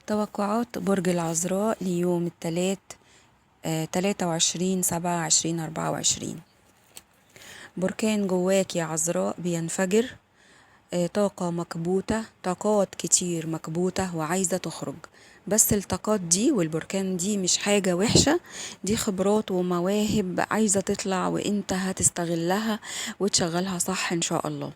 توقعات برج العذراء ليوم الثلاث 23/7/2024. بركان جواك يا عذراء بينفجر، طاقة مكبوتة، طاقات كتير مكبوتة وعايزة تخرج. بس الطاقات دي والبركان دي مش حاجة وحشة، دي خبرات ومواهب عايزة تطلع، وانت هتستغلها وتشغلها صح ان شاء الله.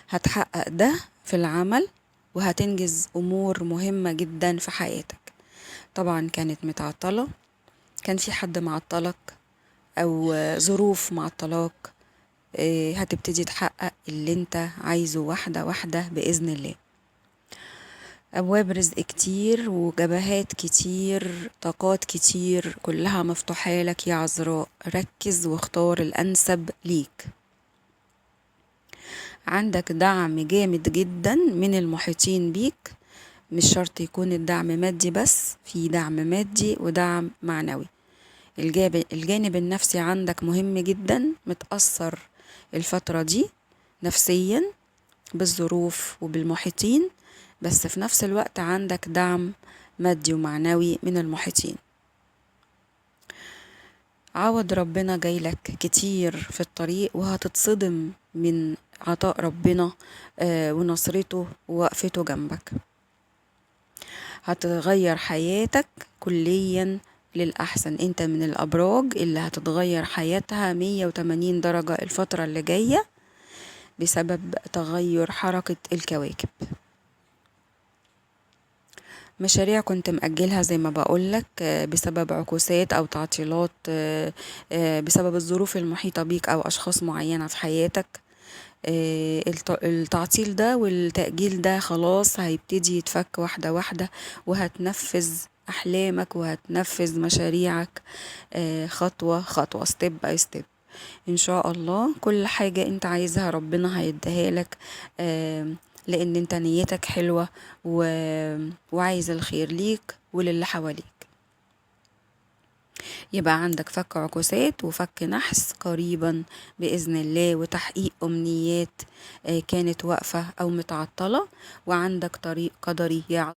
هتحقق ده في العمل وهتنجز أمور مهمة جدا في حياتك. طبعا كانت متعطلة، كان في حد معطلك أو ظروف معطلاك، هتبتدي تحقق اللي انت عايزه واحدة واحدة بإذن الله. أبواب رزق كتير وجبهات كتير، طاقات كتير، كلها مفتوحة لك يا عذراء. ركز واختار الأنسب ليك. عندك دعم جامد جدا من المحيطين بيك، مش شرط يكون الدعم مادي بس، في دعم مادي ودعم معنوي. الجانب النفسي عندك مهم جدا، متأثر الفترة دي نفسيا بالظروف وبالمحيطين، بس في نفس الوقت عندك دعم مادي ومعنوي من المحيطين. عوض ربنا جايلك كتير في الطريق، وهتتصدم من عطاء ربنا ونصرته ووقفته جنبك. هتغير حياتك كليا للأحسن. انت من الأبراج اللي هتتغير حياتها 180 درجة الفترة اللي جاية بسبب تغير حركة الكواكب. مشاريع كنت مأجلها زي ما بقولك بسبب عكوسات أو تعطيلات، بسبب الظروف المحيطة بيك أو أشخاص معينة في حياتك. التعطيل ده والتأجيل ده خلاص هيبتدي يتفك واحدة واحدة، وهتنفذ أحلامك وهتنفذ مشاريعك خطوة خطوة، ستيب باي ستيب. إن شاء الله كل حاجة انت عايزها ربنا هيديها لك، لأن انت نيتك حلوة وعايز الخير ليك وللي حواليك. يبقى عندك فك عكوسات وفك نحس قريبا بإذن الله، وتحقيق أمنيات كانت واقفة أو متعطلة، وعندك طريق قدري